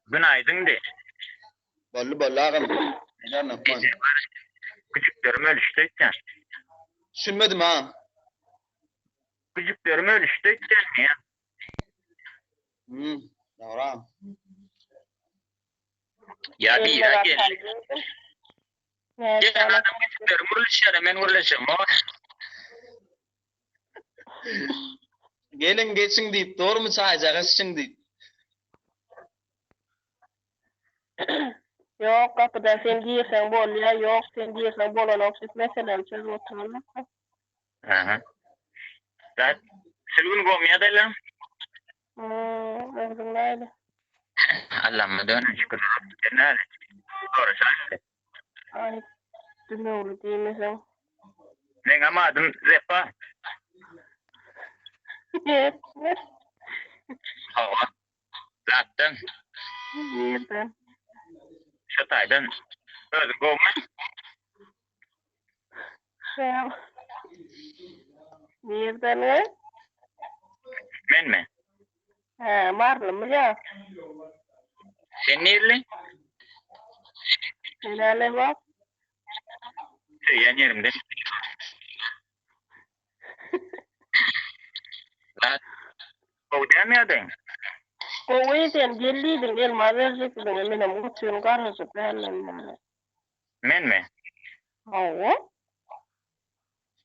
Günaydın de. Bollu ağam. Neden yapman? Küçüklerim ölüşteyken. Düşünmedim ha. Küçüklerim ölüşteyken ya. Doğru. Ya bir ya gel. Gel adam küçüklerim ölüşer. Ben ölüşem o. Gelin geçin deyip doğru mu çağıracağız için deyip. Yok kapıda sen girsen bol ya yok sen girsen bol olan mesela söz oturma. Aha. Zaten sülgün gomya da lan. Öyle. Allah'ıma dönen şükür. Nerede? Doğru söyle. Ay dinle değil mi sen? Ne ama adım Zepa. Hava. Zaten. Nereden? Şataydan. Öyle gomya. Nereden ne? Men mi? Ha varlı mı ya? Sen nereli? Helale bak. Yan yerimden. O demiyordun. O yüzden geldiydin elma verecektin benim uçuyorum karısı benimle. Men mi? Hava?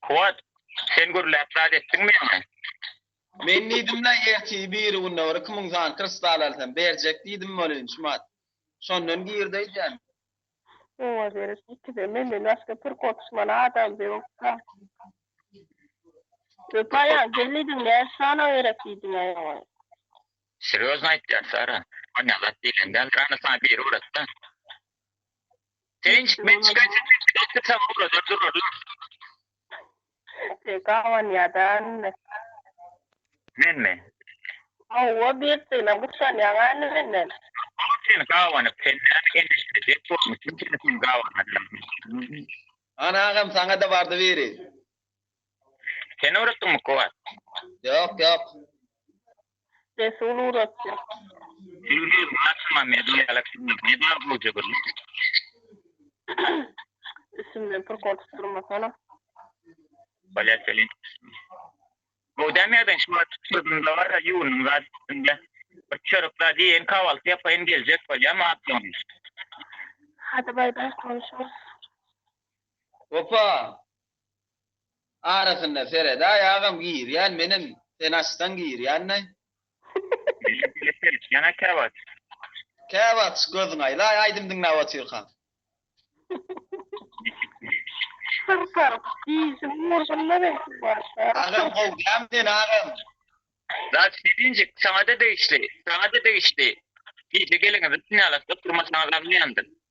Kuat. Sen gurlatlar ettin mi yani? Men neydim da yerti bir unda var. Kimin zaman kristal alsam verecek deydim mi öyle şumat. Sondan girdeydi yani. O verir. İki de ben de başka bir konuşmana adam da yok. Bayağı geldiydin ya sana öğrettiydin ya. Серьезно айтты Сара. Понятно, değilim. Ben sana bir uğrattım. Senin ben çıkacağım. Sen burada dur. Kawan ya dan. Men mi? O bir tane bu sen ya anne. Sen kawan penden endişte tutmuşsun. Sen kawan. Ana ağam sana da vardı veri. Sen uğrattın mı Kuat? Yok. Resul uğrattı. Şimdi maksimum medya bulacak. İsimle bir konuşturma sana. Bala Selin. Bu demiyordun şu an da var ya yoğunun zaten. Çocuklar diye kahvaltı yapayım gelecek böyle ama atıyormuş. Hadi bay bay konuşuruz. Opa. Arasında sere da ağam gir yani benim sen aslan gir yani ne? Yana kahvaltı. Kevat gözün ayla aydım dinle vatıyor kan. Sırkar. İyisin vurgunla ben başlar. Ağam kovdam den ağam. Zaten dediğince sana da değişti. İyice gelin bütün alakta durmasına adam yandın.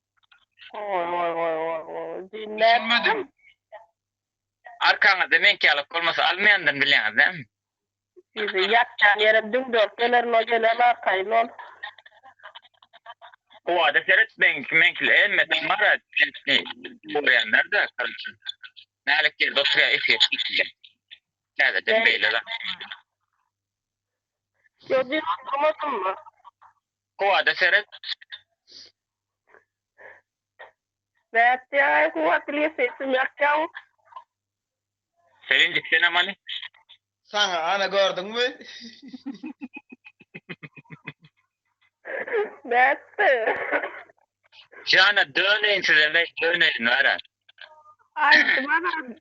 Oy. Dinlemedim. Arkana demen ki alıp olmasa almayandın bilen değil mi? Bizi yakcan yere dümdört gelir gelir arkayla ol. O adet seret menkile elmeden mara uğrayanlar da karışın. Nalik yerde oturuya efiyet gittiler. Nerede dembeyle lan. Gördüğün oturmadın mı? O adet seret Ve ya kuvvetli sesim yakcan. Selin diksen amani. Sana ana gördün mü? Bette. Jana döneyin sizlerle döneyin veren. Ay bana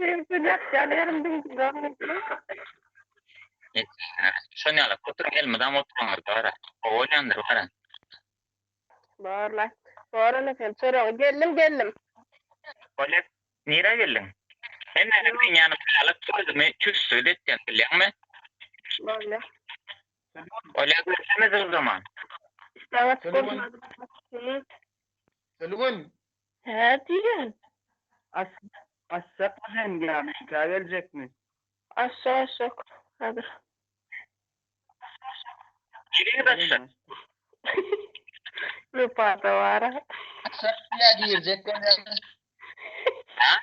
sesim yakcan yerim dümdört. Şunu alıp oturun elmeden oturun veren. O oynayandır veren. Bağırlar. Bağırlar sen sonra geldim. Öyle nire geldin? Hemen ben yanım alıp sözümü çüz söyletken bilen mi? Böyle. Öyle görseniz o zaman. İşte Telefon. Telefon. He diyen. Aşağı sen yani gelecek mi? Aşağı. Hadi. Nereye başlar? Lupa da var. Aşağı girecek yani. Ha?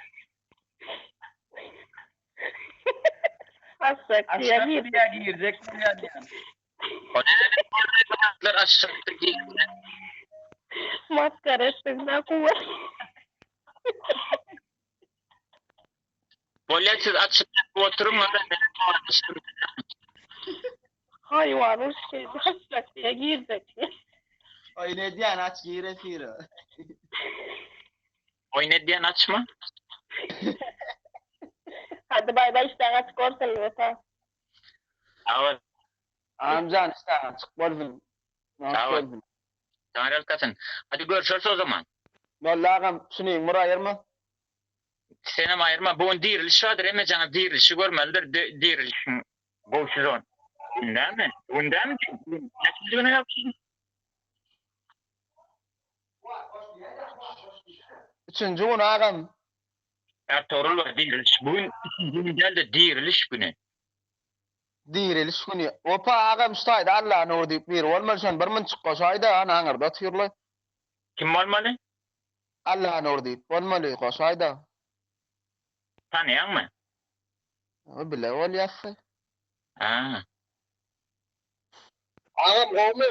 Aşağı Aşağı girecek yani. O ne aşağıda değil. Maskara ettik de kuvvet. Bolya siz açıp oturun ama Hayvan şey kaçacak diye girecek. Ay ne diyen aç giyre fire. oyna diyen açma. Hadi bay bay işte aç korsan lütfen. Evet. Amcan işte çık bolsun. Sağ ol. Tanrı kasın. Hadi görüşürüz o zaman. Vallahi ağam şunu murayır mı? Senem ayırma. Bu diriliş vardır. Eme cana dirilişi görmelidir. Dirilişin boşuz on. Bunda mı? Bunda mı? Nasıl bunu yapsın? Üçüncü gün ağam. Ertuğrul var diriliş. Bugün ikinci geldi diriliş günü. Diriliş günü. Opa ağam ustaydı Allah'ın orduyup bir. Olmadı şun bir mınçık koşaydı anağırda tüyürlü. Kim olmalı? Allah'ın orduyup. Olmalı koşaydı. Tanıyan mı? O bile ol yası. Ha. Ağam kovmu.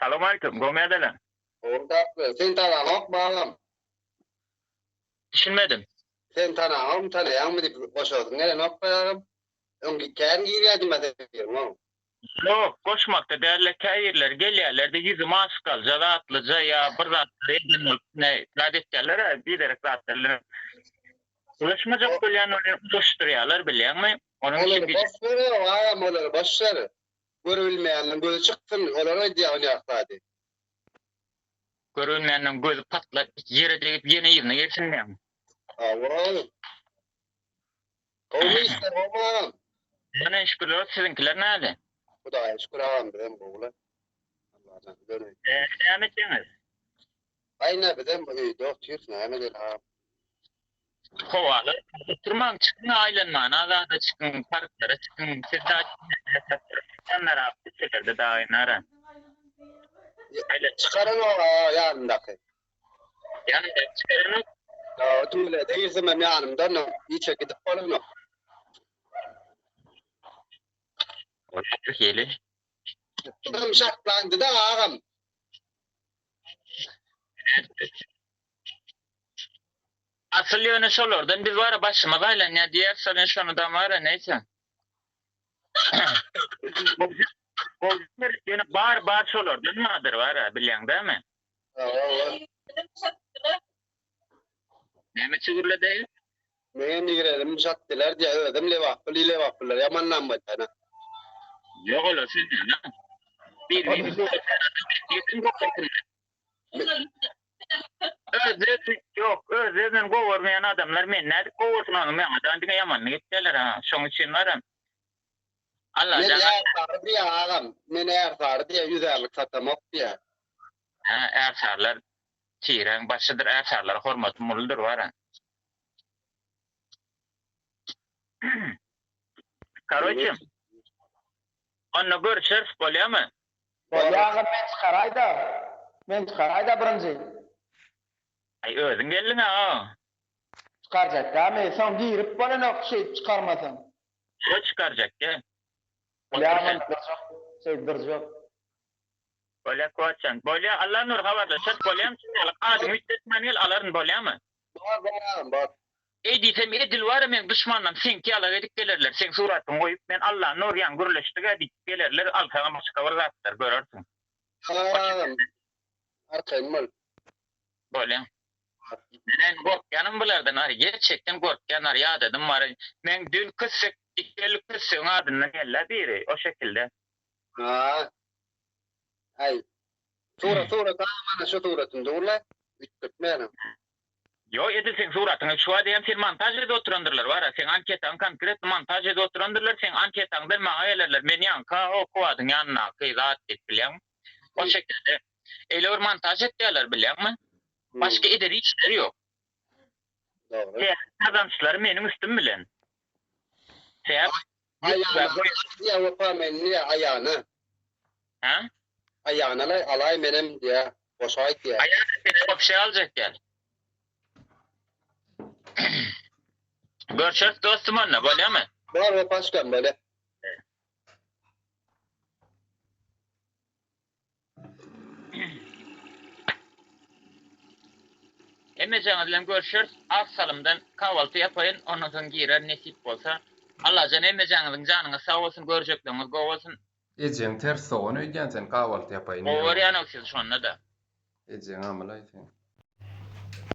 Salam aleyküm. Gomaya lan. Orada sen tanımak mı ağam? Düşünmedim. Sen tanımak tanıyan mı deyip koşuyordun. Nere nokta ağam? Önce kendi giriyordum ben de diyorum ağam. Yok, koşmakta değerli kayırlar, gelirler de yüzü maskalıca, rahatlıca ya bir rahatlıca edin ne adetlerler, bir de rahatlılar. Ulaşmacak böyle yani ulaştırıyorlar biliyor musun? Onun için Onları bir boş ver ağam onları boş ver. Görülmeyenin gözü çıksın. Onları diye yakladı. görülmeyenin gözü patlar, yere değip yine yerine yersin mi? Ağam. Kovmu ister kovmu ağam. Bana şükürler sizinkiler nerede? Bu da şükür ağam benim boğula. Allah'tan görmeyin. Devam edeceğiniz. Aynen benim bu doktor ne emedir ağam. Kovalı. Oturmak çıkın ailenle, da çıkın, parklara çıkın, siz daha insanlar abi, şeylerde daha oynarım. Öyle Çıkarın o yanındaki. yani çıkarın Ya tüyle değilse ben yanımdan o içe gidip kalın o. o Türkiye'li. Adam şartlandı da ağam. Asıl yönü solurdan biz var ya başıma böyle ne diğer salın şunu da var ya neyse. O yönü bağır solurdan mıdır var ya biliyorsun değil mi? Ne mi çığırlı değil? Men girelim şattılar diye ödedim Liverpool'lar yamanlan mı tane. Yok ola siz ne lan? Bir yetim yok özledin kovurmayan adamlar men nerede kovursun onu men adam yaman gittiler ha şunun için var ya. Allah Men canım. eğer sardı ya ağam. Men eğer sardı ya yüzerlik satamak diye. Ha ersarlar tiren başıdır ersarlar hormat muldur var ha. Karoçum. Onu görüşürüz bolya mı? Vallahi ağam men çıkarayda birinci. Ay özün geldin ha. Çıkaracak da men son girip bana şey çıkarmasam. O çıkaracak ya. Bilaman şey Bolya koçan. Bolya Allah nur havarla. Çat bolya mı? Adım müddetmenil aların bolya mı? Var ağam bak. Edisem edil var men düşmanlam sen ki ala edik gelirler. Sen suratını koyup men Allah nur yan gürleştiğe edik gelirler. Al sana başka var zatlar görürsün. Ağam. Arkayım mal. Bolya. Men korkyanım bulardan ari gerçekten korkyan ya dedim var. Men dün kısık ikeli kısığın adından gella biri o şekilde. Ha. Ay. Sonra tamam şu suratın doğrular. Bitmeyene. Yo edilsin suratını şu adayım sen montajda oturandırlar var ya sen anketan konkret montajda oturandırlar sen anketan der mağayalarlar beni yanka o kuadın yanına kıyat et biliyorum. O şekilde öyle montaj ettiler biliyor musun? Başka ederi işleri yok. Doğru. Kazançları benim üstüm bilen. Sebep Ayağına yapar menni ayağına. ha? Ayağına alay benim diye. Boşayt diye. Ayağına seni bir şey alacak gel. Görüşürüz dostum onunla böyle mi? Var ve başkan böyle. emeceğiniz bilen görüşürüz. Akşamdan kahvaltı yapayın. Ondan sonra girer nesip bolsa. Allah can emeceğinizin canına sağ olsun, görecekleriniz go olsun. Eceğin ters soğunu öýdän sen kahvaltı yapayın. O var yani siz şonda da. Eceğin amylaýsyn.